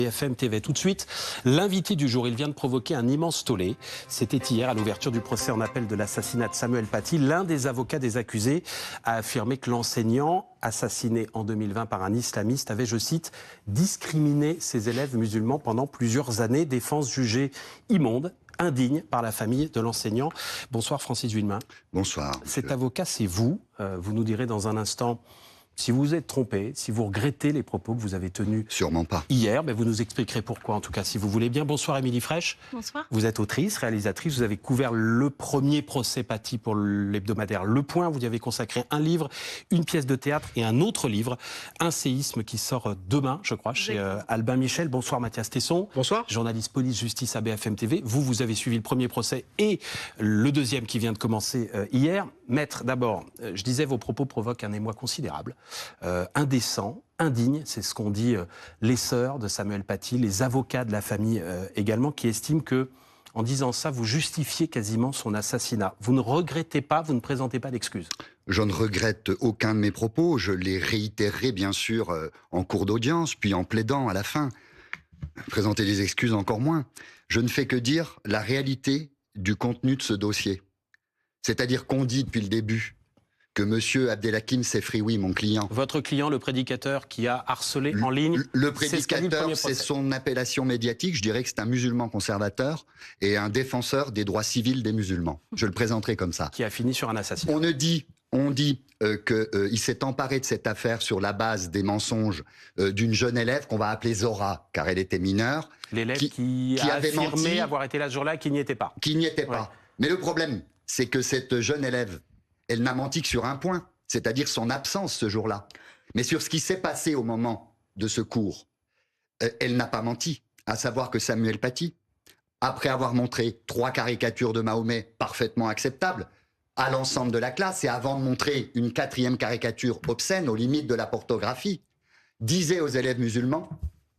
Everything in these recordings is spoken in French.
BFM TV. Tout de suite, l'invité du jour, il vient de provoquer un immense tollé. C'était hier à l'ouverture du procès en appel de l'assassinat de Samuel Paty. L'un des avocats des accusés a affirmé que l'enseignant, assassiné en 2020 par un islamiste, avait, je cite, discriminé ses élèves musulmans pendant plusieurs années. Défense jugée immonde, indigne par la famille de l'enseignant. Bonsoir Francis Vuillemin. Bonsoir. Cet avocat, c'est vous. Vous nous direz dans un instant si vous vous êtes trompé, si vous regrettez les propos que vous avez tenus. Sûrement pas. Hier, vous nous expliquerez pourquoi, en tout cas, si vous voulez bien. Bonsoir Émilie Frèche. Bonsoir. Vous êtes autrice, réalisatrice, vous avez couvert le premier procès Paty pour l'hebdomadaire Le Point. Vous y avez consacré un livre, une pièce de théâtre et un autre livre, Un séisme, qui sort demain, je crois, chez Albin Michel. Bonsoir Mathias Tesson. Bonsoir. Journaliste police-justice à BFM TV. Vous avez suivi le premier procès et le deuxième qui vient de commencer hier. Maître, d'abord, je disais, vos propos provoquent un émoi considérable, indécent, indigne, c'est ce qu'ont dit les sœurs de Samuel Paty, les avocats de la famille également, qui estiment que, en disant ça, vous justifiez quasiment son assassinat. Vous ne regrettez pas, vous ne présentez pas d'excuses? Je ne regrette aucun de mes propos. Je les réitérerai bien sûr en cours d'audience, puis en plaidant à la fin. Présenter des excuses encore moins. Je ne fais que dire la réalité du contenu de ce dossier. C'est-à-dire qu'on dit depuis le début que monsieur Abdelhakim Sefrioui, mon client... Votre client, le prédicateur qui a harcelé en ligne... Le prédicateur, c'est son appellation médiatique. Je dirais que c'est un musulman conservateur et un défenseur des droits civils des musulmans. Je le présenterai comme ça. Qui a fini sur un assassinat. On dit qu'il s'est emparé de cette affaire sur la base des mensonges d'une jeune élève qu'on va appeler Zora, car elle était mineure. L'élève qui a avait affirmé menti, avoir été là ce jour-là, qui n'y était pas. Qui n'y était pas. Ouais. Mais le problème, c'est que cette jeune élève, elle n'a menti que sur un point, c'est-à-dire son absence ce jour-là. Mais sur ce qui s'est passé au moment de ce cours, elle n'a pas menti, à savoir que Samuel Paty, après avoir montré 3 caricatures de Mahomet parfaitement acceptables à l'ensemble de la classe, et avant de montrer une 4e caricature obscène, aux limites de la pornographie, disait aux élèves musulmans,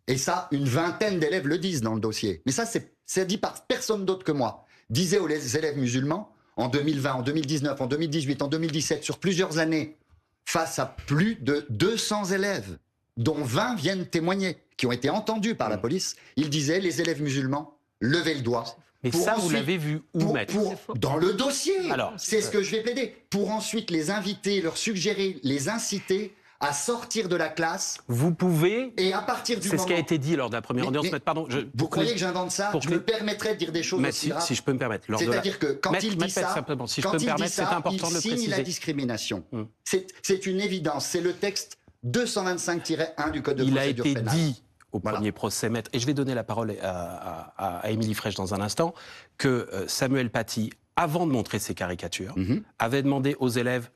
et ça, une vingtaine d'élèves le disent dans le dossier, mais ça, c'est dit par personne d'autre que moi, disait aux élèves musulmans, en 2020, en 2019, en 2018, en 2017, sur plusieurs années, face à plus de 200 élèves, dont 20 viennent témoigner, qui ont été entendus par la police, il disait, les élèves musulmans, levez le doigt. Mais ça, vous l'avez vu où, maître? Dans le dossier. Alors, c'est ce que je vais plaider. Pour ensuite les inviter, leur suggérer, les inciter à sortir de la classe. Vous pouvez... Et à partir du moment... C'est ce qui a été dit lors de la première audience. Maître, pardon. Vous croyez que j'invente ça? Je me permettrais de dire des choses aussi graves. Si je peux me permettre. C'est-à-dire que quand il dit ça, si je peux me permettre, c'est important de le préciser. Il signe la discrimination. C'est une évidence. C'est le texte 225-1 du Code de procédure pénale. Il a été dit au premier procès, maître, et je vais donner la parole à Émilie Frèche dans un instant, que Samuel Paty, avant de montrer ses caricatures, avait demandé aux élèves,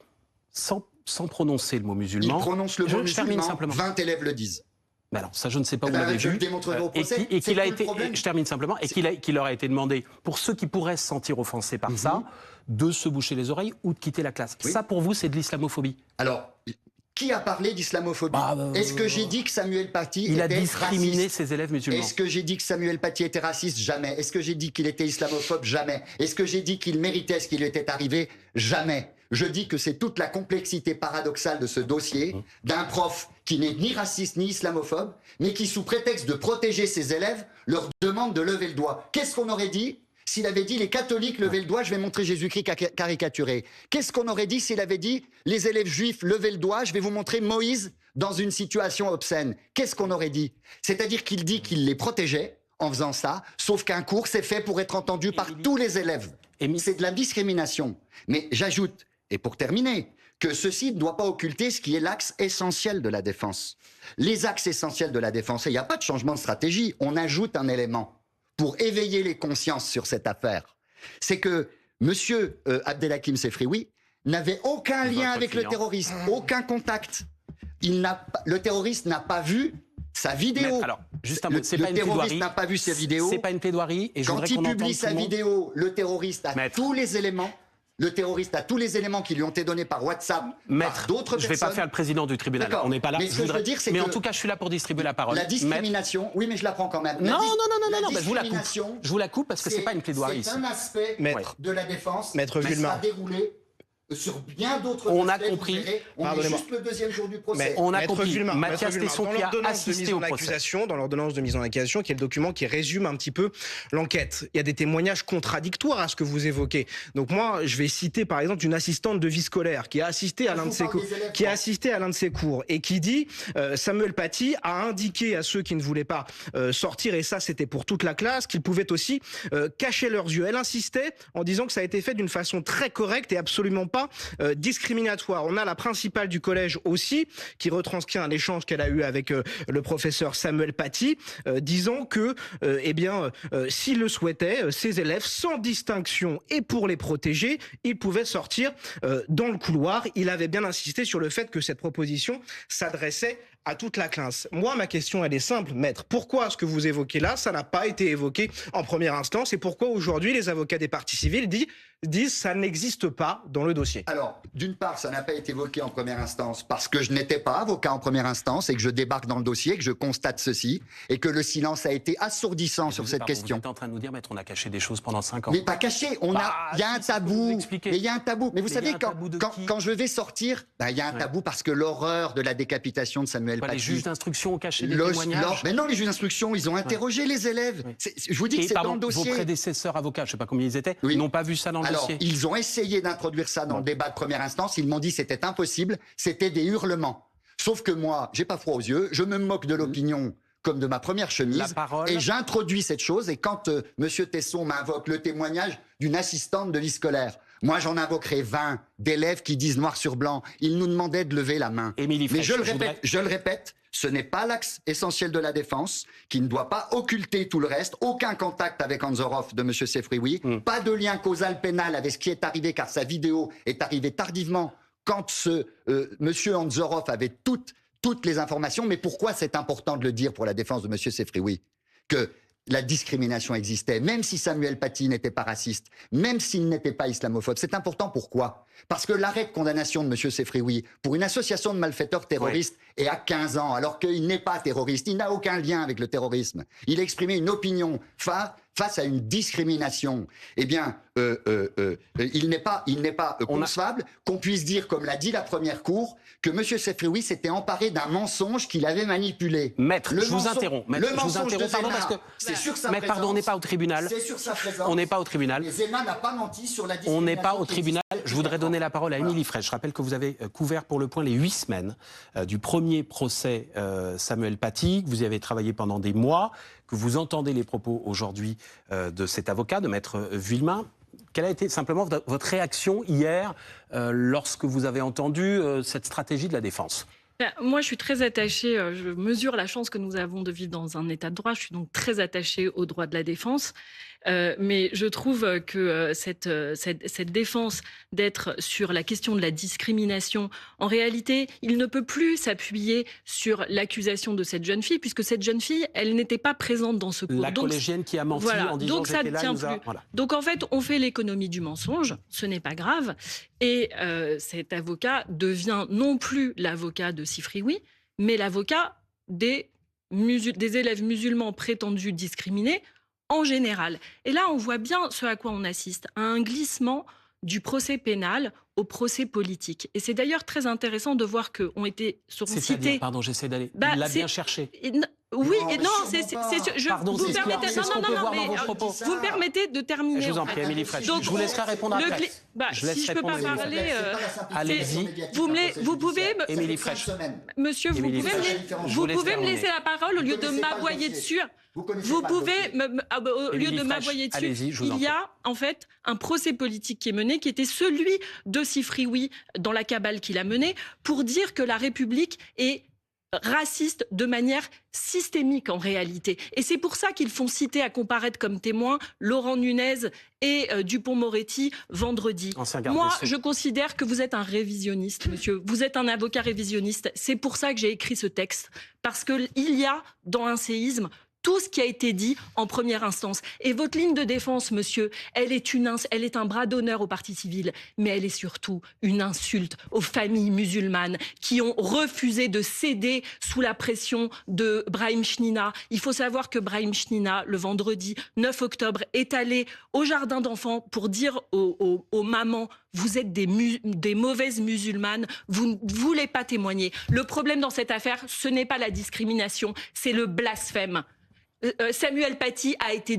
sans prononcer le mot musulman... Il prononce le mot musulman, termine simplement. 20 élèves le disent. Mais alors, ça, je ne sais pas où vous l'avez vu. Je le démontrerai au procès. Et qu'il a été, je termine simplement, et qu'il leur a été demandé, pour ceux qui pourraient se sentir offensés par ça, de se boucher les oreilles ou de quitter la classe. Ça, pour vous, c'est de l'islamophobie. Alors... Qui a parlé d'islamophobie? Est-ce que j'ai dit que Samuel Paty il était a discriminé raciste? ses élèves musulmans? Est-ce que j'ai dit que Samuel Paty était raciste? Jamais. Est-ce que j'ai dit qu'il était islamophobe? Jamais. Est-ce que j'ai dit qu'il méritait ce qui lui était arrivé? Jamais. Je dis que c'est toute la complexité paradoxale de ce dossier d'un prof qui n'est ni raciste ni islamophobe, mais qui, sous prétexte de protéger ses élèves, leur demande de lever le doigt. Qu'est-ce qu'on aurait dit s'il avait dit les catholiques levez le doigt, je vais montrer Jésus-Christ caricaturé? Qu'est-ce qu'on aurait dit s'il avait dit les élèves juifs levez le doigt, je vais vous montrer Moïse dans une situation obscène? Qu'est-ce qu'on aurait dit? C'est-à-dire qu'il dit qu'il les protégeait en faisant ça, sauf qu'un cours c'est fait pour être entendu par tous les élèves. C'est de la discrimination. Mais j'ajoute, et pour terminer, que ceci ne doit pas occulter ce qui est l'axe essentiel de la défense. Les axes essentiels de la défense, et il n'y a pas de changement de stratégie, on ajoute un élément pour éveiller les consciences sur cette affaire, c'est que M. Abdelhakim Sefrioui n'avait aucun lien avec le terroriste, aucun contact. Le terroriste n'a pas vu sa vidéo. Alors, juste un mot, le terroriste n'a pas vu sa vidéo. C'est pas une plaidoirie. Et quand il publie sa vidéo, le terroriste a tous les éléments. Le terroriste a tous les éléments qui lui ont été donnés par WhatsApp, par d'autres personnes. Je ne vais pas faire le président du tribunal, on n'est pas là. Mais ce que je veux dire, c'est que... en tout cas, je suis là pour distribuer la parole. La discrimination, oui, mais je la prends quand même. Non, je vous la coupe. Je vous la coupe parce que ce n'est pas une plaidoirie. C'est un aspect de la défense Maître Vuillemin. qui sera déroulé sur bien d'autres On a aspects, compris. vous verrez, on est juste le deuxième jour du procès. Mais On a Maître compris. Vuillemin, Mathias Maître Tesson Vuillemin, qui a assisté au procès. dans l'ordonnance de mise en accusation, qui est le document qui résume un petit peu l'enquête. Il y a des témoignages contradictoires à ce que vous évoquez. Donc moi, je vais citer par exemple une assistante de vie scolaire qui a assisté à l'un de ses cours, et qui dit Samuel Paty a indiqué à ceux qui ne voulaient pas sortir, et ça c'était pour toute la classe, qu'ils pouvaient aussi cacher leurs yeux. Elle insistait en disant que ça a été fait d'une façon très correcte et absolument pas discriminatoire. On a la principale du collège aussi, qui retranscrit un échange qu'elle a eu avec le professeur Samuel Paty, disant que, s'il le souhaitait, ses élèves, sans distinction et pour les protéger, ils pouvaient sortir dans le couloir. Il avait bien insisté sur le fait que cette proposition s'adressait à toute la classe. Moi, ma question, elle est simple, maître. Pourquoi ce que vous évoquez là, ça n'a pas été évoqué en première instance, et pourquoi aujourd'hui les avocats des parties civiles disent ça n'existe pas dans le dossier? Alors, d'une part, ça n'a pas été évoqué en première instance parce que je n'étais pas avocat en première instance et que je débarque dans le dossier, que je constate ceci et que le silence a été assourdissant sur cette question. Vous êtes en train de nous dire, maître, on a caché des choses pendant 5 ans. Mais pas caché, il y a un tabou. Mais il y a un tabou. Mais vous savez, quand je vais sortir, il y a un tabou parce que l'horreur de la décapitation de Samuel Paty. Les juges d'instruction ont caché des témoignages. Mais non, les juges d'instruction, ils ont interrogé les élèves. Je vous dis que c'est dans le dossier. Vos prédécesseurs avocats, je ne sais pas combien ils étaient, n'ont pas vu ça dans le dossier. Ils ont essayé d'introduire ça dans le débat de première instance. Ils m'ont dit que c'était impossible. C'était des hurlements. Sauf que moi, j'ai pas froid aux yeux. Je me moque de l'opinion comme de ma première chemise. Et j'introduis cette chose. Et quand Monsieur Tesson m'invoque le témoignage d'une assistante de vie scolaire, moi, j'en invoquerai 20 d'élèves qui disent noir sur blanc. Ils nous demandaient de lever la main. Émilie Frech, mais je le répète, ce n'est pas l'axe essentiel de la défense, qui ne doit pas occulter tout le reste. Aucun contact avec Anzorov de M. Sefrioui. Pas de lien causal pénal avec ce qui est arrivé, car sa vidéo est arrivée tardivement, quand M. Anzorov avait toutes les informations. Mais pourquoi c'est important de le dire pour la défense de M. Sefrioui? Que la discrimination existait, même si Samuel Paty n'était pas raciste, même s'il n'était pas islamophobe. C'est important, pourquoi? Parce que l'arrêt de condamnation de M. Sefrioui pour une association de malfaiteurs terroristes est à 15 ans, alors qu'il n'est pas terroriste, il n'a aucun lien avec le terrorisme. Il a exprimé une opinion face à une discrimination. Eh bien, il n'est pas concevable qu'on puisse dire, comme l'a dit la première cour, que M. Sefrioui s'était emparé d'un mensonge qu'il avait manipulé. Maître, je vous interromps. Maître, je vous interromps, pardon, parce que... C'est sur sa Maître, pardon, on n'est pas au tribunal. C'est sur sa présence. On n'est pas au tribunal. Mais Zema n'a pas menti sur la discrimination. On n'est pas au tribunal. Je voudrais donner la parole à Émilie Frech. Je rappelle que vous avez couvert pour Le Point les 8 semaines du premier procès Samuel Paty, que vous y avez travaillé pendant des mois, que vous entendez les propos aujourd'hui de cet avocat, de Maître Vuillemin. Quelle a été simplement votre réaction hier lorsque vous avez entendu cette stratégie de la défense ? Moi, je suis très attachée, je mesure la chance que nous avons de vivre dans un état de droit, je suis donc très attachée aux droits de la défense, mais je trouve que cette défense d'être sur la question de la discrimination, en réalité, il ne peut plus s'appuyer sur l'accusation de cette jeune fille, puisque cette jeune fille, elle n'était pas présête dans ce cours. La collégienne qui a menti en disant donc ça j'étais ne là, tient plus. Voilà. Donc en fait, on fait l'économie du mensonge, ce n'est pas grave, et cet avocat devient non plus l'avocat de Sefrioui, mais l'avocat des élèves musulmans prétendus discriminés en général. Et là, on voit bien ce à quoi on assiste, à un glissement du procès pénal au procès politique. Et c'est d'ailleurs très intéressant de voir qu'on était cités... Pardon, j'essaie d'aller... Il l'a bien cherché. Oui, non, et non, Pardon, vous me permettez de terminer. Je vous en prie, Émilie Frech. Je vous laisserai répondre après. Si je ne peux pas parler... Allez-y. Vous pouvez... Émilie Frech. Monsieur, vous pouvez me laisser la parole au lieu de m'aboyer dessus. Vous pouvez, au lieu de m'aboyer dessus, il y a en fait un procès politique qui est mené, qui était celui de Sefrioui dans la cabale qu'il a menée, pour dire que la République est raciste de manière systémique en réalité. Et c'est pour ça qu'ils font citer à comparaître comme témoins Laurent Nunez et Dupond-Moretti vendredi. Moi, je considère que vous êtes un révisionniste, monsieur. Vous êtes un avocat révisionniste. C'est pour ça que j'ai écrit ce texte. Parce qu'il y a dans un séisme tout ce qui a été dit en première instance. Et votre ligne de défense, monsieur, elle est un bras d'honneur au parti civil, mais elle est surtout une insulte aux familles musulmanes qui ont refusé de céder sous la pression de Brahim Chnina. Il faut savoir que Brahim Chnina, le vendredi 9 octobre, est allé au jardin d'enfants pour dire aux mamans: vous êtes des mauvaises musulmanes, vous ne voulez pas témoigner. Le problème dans cette affaire, ce n'est pas la discrimination, c'est le blasphème. Samuel Paty a été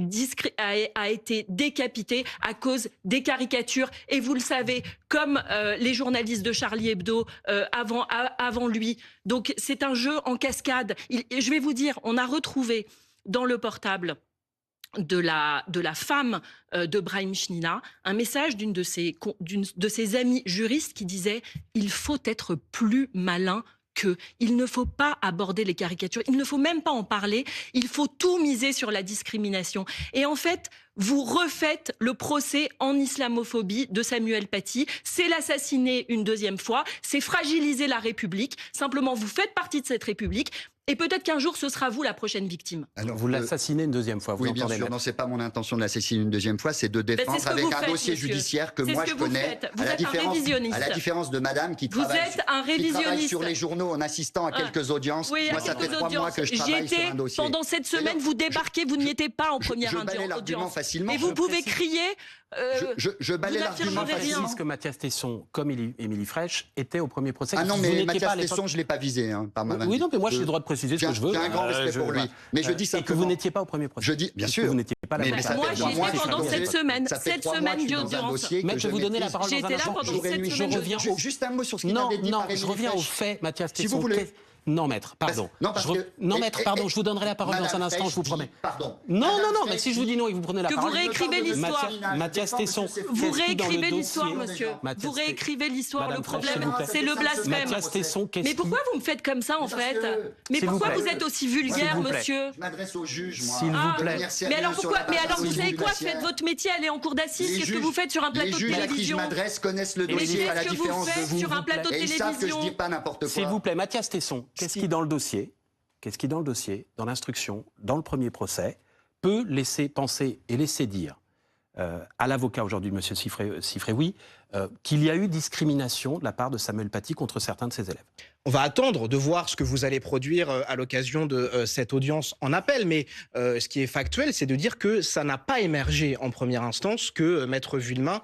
décapité à cause des caricatures. Et vous le savez, comme les journalistes de Charlie Hebdo avant lui. Donc c'est un jeu en cascade. Je vais vous dire, on a retrouvé dans le portable de la femme de Brahim Chnina un message d'une de ses amies juristes qui disait « Il faut être plus malin ». Il ne faut pas aborder les caricatures, il ne faut même pas en parler, il faut tout miser sur la discrimination. Et en fait, vous refaites le procès en islamophobie de Samuel Paty. C'est l'assassiner une deuxième fois, c'est fragiliser la République. Simplement, vous faites partie de cette République. Et peut-être qu'un jour, ce sera vous la prochaine victime. Alors, vous l'assassinez une deuxième fois, vous oui, bien sûr. Non, c'est pas mon intention de l'assassiner une deuxième fois, c'est de défendre avec un dossier judiciaire que moi je connais. Vous êtes un révisionniste. À la différence de madame qui travaille sur les journaux en assistant à quelques audiences. Oui, moi, ça fait 3 mois que je travaille sur un dossier. Pendant cette semaine, vous débarquez, vous n'y étiez pas en première audience. Facilement. Et vous pouvez crier. Je balaie l'argument facilement. Parce que Mathias Tesson, comme Émilie Frêche, était au premier procès. Ah non, mais Mathias Tesson, je ne l'ai pas visé par ma main. Oui, non, mais moi, j'ai le droit de préciser ce que je veux. J'ai un grand respect pour lui. Mais je dis simplement... Et que vous n'étiez pas au premier procès. Je dis, bien sûr. Vous n'étiez pas là. Moi, j'y étais pendant cette semaine. Cette semaine d'audience. Mais je vais vous donner la parole dans un instant. Juste un mot sur ce qu'il avait dit par Émilie Frêche. Non, je reviens au fait, Mathias Tesson. Si vous voulez. Non, maître, pardon. Non, maître, pardon, je vous donnerai la parole dans un instant, je vous promets. Pardon. Non, mais si je vous dis non et que vous prenez la parole... Que vous réécrivez l'histoire. Mathias Tesson... Vous réécrivez l'histoire, monsieur. Vous réécrivez l'histoire. Le problème, c'est le blasphème. Mais pourquoi vous me faites comme ça, en fait? Mais pourquoi vous êtes aussi vulgaire, monsieur? Je m'adresse au juge, moi. S'il vous plaît. Mais alors pourquoi? Mais alors vous savez quoi? Faites votre métier, allez en cour d'assises. Qu'est-ce que vous faites sur un plateau de télévision? Les juges à qui je m'adresse connaissent le dossier à la différence de vous. Sur un plateau de télévision. Et ils savent que je dis pas n'importe quoi. S'il vous plaît, Mathias Tesson, qu'est-ce qui dans le dossier, dans l'instruction, dans le premier procès, peut laisser penser et laisser dire à l'avocat aujourd'hui de M. Sifreoui qu'il y a eu discrimination de la part de Samuel Paty contre certains de ses élèves? On va attendre de voir ce que vous allez produire à l'occasion de cette audience en appel. Mais ce qui est factuel, c'est de dire que ça n'a pas émergé en première instance que Maître Vuillemin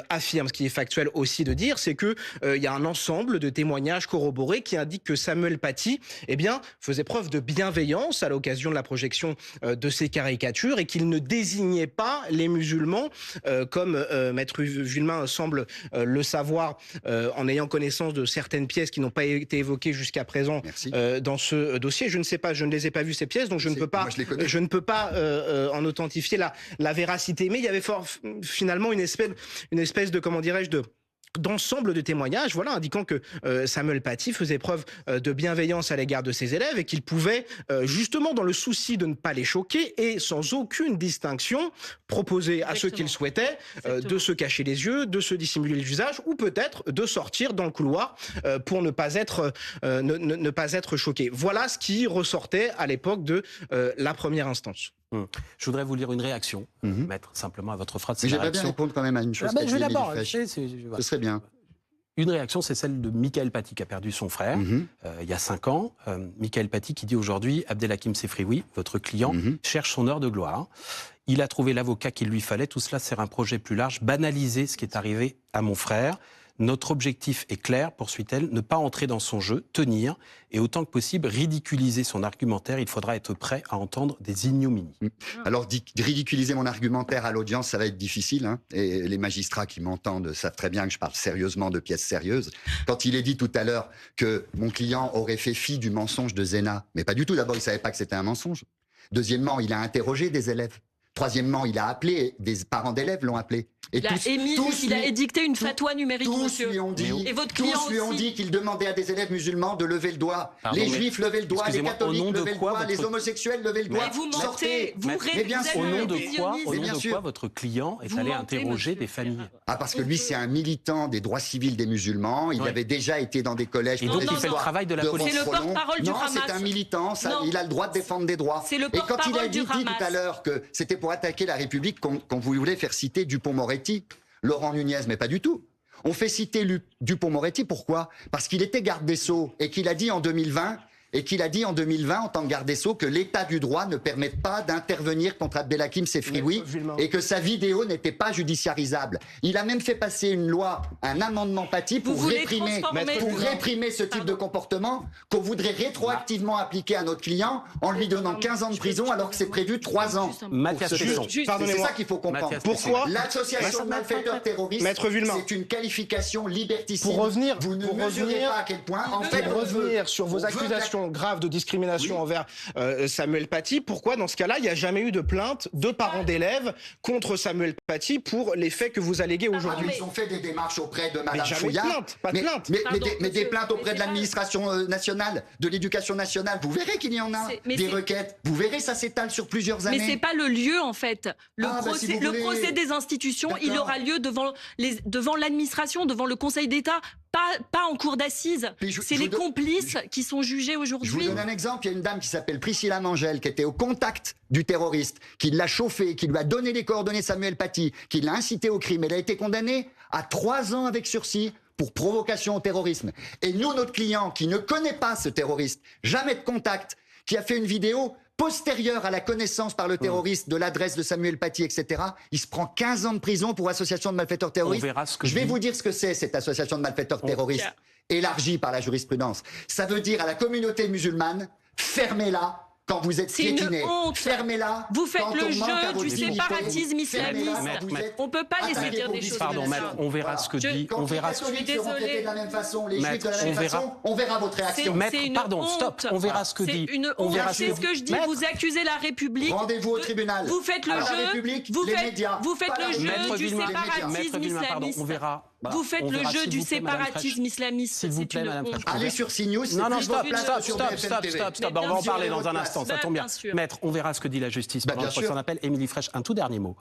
affirme. Ce qui est factuel aussi de dire, c'est que il y a un ensemble de témoignages corroborés qui indiquent que Samuel Paty, faisait preuve de bienveillance à l'occasion de la projection de ces caricatures et qu'il ne désignait pas les musulmans comme Maître Vuillemin semble le savoir en ayant connaissance de certaines pièces qui n'ont pas été évoquées jusqu'à présent dans ce dossier. Je ne sais pas, je ne les ai pas vues ces pièces, donc je ne peux pas en authentifier la véracité. Mais il y avait finalement une espèce de, comment dirais-je, d'ensemble de témoignages, indiquant que Samuel Paty faisait preuve de bienveillance à l'égard de ses élèves et qu'il pouvait, justement dans le souci de ne pas les choquer et sans aucune distinction, proposer à ceux qui le souhaitaient de se cacher les yeux, de se dissimuler le visage ou peut-être de sortir dans le couloir pour ne pas être choqués. Voilà ce qui ressortait à l'époque de la première instance. Je voudrais vous lire une réaction, Maître, simplement à votre phrase. Mais j'aimerais bien répondre quand même à une chose. Je vais d'abord. Ce serait bien. Une réaction, c'est celle de Michael Paty, qui a perdu son frère il y a 5 ans. Michael Paty qui dit aujourd'hui, Abdelhakim Sefrioui, votre client, cherche son heure de gloire. Il a trouvé l'avocat qu'il lui fallait. Tout cela sert à un projet plus large, banaliser ce qui est arrivé à mon frère. Notre objectif est clair, poursuit-elle, ne pas entrer dans son jeu, tenir et autant que possible ridiculiser son argumentaire. Il faudra être prêt à entendre des ignominies. Alors, ridiculiser mon argumentaire à l'audience, ça va être difficile. Et les magistrats qui m'entendent savent très bien que je parle sérieusement de pièces sérieuses. Quand il est dit tout à l'heure que mon client aurait fait fi du mensonge de Zena, mais pas du tout. D'abord, il ne savait pas que c'était un mensonge. Deuxièmement, il a interrogé des élèves. Troisièmement, il a appelé, des parents d'élèves l'ont appelé. Il a édicté une fatwa numérique, monsieur. Et votre client tous lui ont dit qu'il demandait à des élèves musulmans de lever le doigt. Les juifs levaient le doigt, les catholiques levaient le doigt, les homosexuels levaient le doigt. Mais vous mentez, au nom de quoi votre client est allé interroger des familles? Parce que lui, c'est un militant des droits civils des musulmans. Il avait déjà été dans des collèges. Et donc il fait le travail de la police. C'est le porte-parole du Hamas. Non, c'est un militant. Il a le droit de défendre des droits. C'est le porte-parole du Hamas. Et quand il a dit tout à l'heure que c'était pour attaquer la République qu'on voulait faire citer Dupond-Moretti, Laurent Nunez, mais pas du tout. On fait citer Dupond-Moretti, pourquoi? Parce qu'il était garde des Sceaux et qu'il a dit en 2020, en tant que garde des Sceaux, que l'état du droit ne permet pas d'intervenir contre Abdelhakim Sefrioui et que sa vidéo n'était pas judiciarisable. Il a même fait passer une loi, un amendement Paty pour réprimer ce type de comportement qu'on voudrait rétroactivement appliquer à notre client en lui donnant 15 ans de prison alors que c'est prévu 3 ans. Mathias Tesson. C'est ça qu'il faut comprendre. Pourquoi l'association de malfaiteurs terroristes, c'est une qualification liberticide. Vous ne mesurez pas à quel point, en fait, pour revenir sur vos accusations grave de discrimination envers Samuel Paty, pourquoi dans ce cas-là il n'y a jamais eu de plainte de parents d'élèves contre Samuel Paty pour les faits que vous alléguez aujourd'hui? Ils ont fait des démarches auprès de Madame Chouillard. Pas de plainte. Mais des plaintes auprès de l'administration nationale, de l'éducation nationale. Vous verrez qu'il y en a des requêtes. Vous verrez, ça s'étale sur plusieurs années. Mais c'est pas le lieu en fait. Le procès des institutions, il aura lieu devant l'administration, devant le Conseil d'État. Pas en cour d'assises. C'est les complices qui sont jugés aujourd'hui. Je vous donne un exemple. Il y a une dame qui s'appelle Priscilla Mangel qui était au contact du terroriste, qui l'a chauffé, qui lui a donné les coordonnées de Samuel Paty, qui l'a incité au crime. Elle a été condamnée à 3 ans avec sursis pour provocation au terrorisme. Et nous, notre client, qui ne connaît pas ce terroriste, jamais de contact, qui a fait une vidéo postérieure à la connaissance par le terroriste de l'adresse de Samuel Paty, etc., il se prend 15 ans de prison pour association de malfaiteurs terroristes. Je vais vous dire ce que c'est, cette association de malfaiteurs terroristes, élargie par la jurisprudence. Ça veut dire à la communauté musulmane, fermez-la quand vous êtes piétiné. Fermez-la. Vous faites le jeu du séparatisme islamiste. On ne peut pas laisser dire des choses. Pardon, maître, on verra ce que dit. On verra ce que dit. De la même façon, les juifs de la même façon. On verra votre réaction. Maître, pardon, stop. On verra ce que dit. C'est ce que je dis. Vous accusez la République. Rendez-vous au tribunal. Vous faites le jeu. Vous faites le jeu du séparatisme islamiste. On verra. Vous faites le jeu du séparatisme islamiste. S'il vous plaît, Madame Frêche. Allez sur CNews. Non, stop. On va en parler dans un instant. Ça tombe bien. Maître, on verra ce que dit la justice pendant le procès en appel. Émilie Frêche, un tout dernier mot,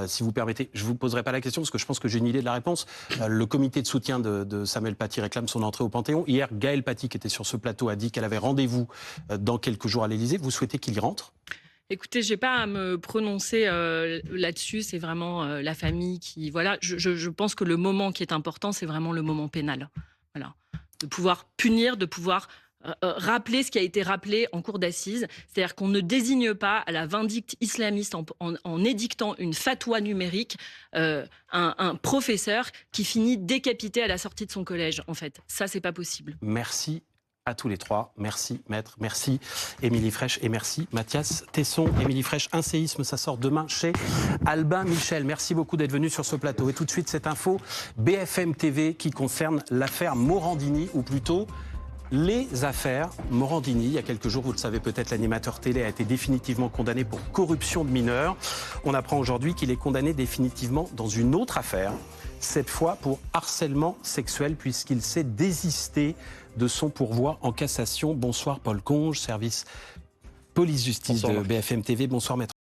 si vous permettez. Je ne vous poserai pas la question parce que je pense que j'ai une idée de la réponse. Le comité de soutien de Samuel Paty réclame son entrée au Panthéon. Hier, Gaëlle Paty, qui était sur ce plateau, a dit qu'elle avait rendez-vous dans quelques jours à l'Élysée. Vous souhaitez qu'il y rentre ? Écoutez, j'ai pas à me prononcer là-dessus. C'est vraiment la famille qui... Voilà, je pense que le moment qui est important, c'est vraiment le moment pénal. Voilà. De pouvoir punir, de pouvoir rappeler ce qui a été rappelé en cour d'assises. C'est-à-dire qu'on ne désigne pas à la vindicte islamiste en édictant une fatwa numérique un professeur qui finit décapité à la sortie de son collège, en fait. Ça, c'est pas possible. Merci à tous les trois. Merci, maître. Merci, Émilie Frêche. Et merci, Mathias Tesson. Émilie Frêche, un séisme, ça sort demain chez Albin Michel. Merci beaucoup d'être venu sur ce plateau. Et tout de suite, cette info BFM TV qui concerne l'affaire Morandini, ou plutôt les affaires Morandini. Il y a quelques jours, vous le savez peut-être, l'animateur télé a été définitivement condamné pour corruption de mineurs. On apprend aujourd'hui qu'il est condamné définitivement dans une autre affaire, cette fois pour harcèlement sexuel, puisqu'il s'est désisté de son pourvoi en cassation. Bonsoir Paul Conge, service police-justice de BFM TV. Bonsoir maître.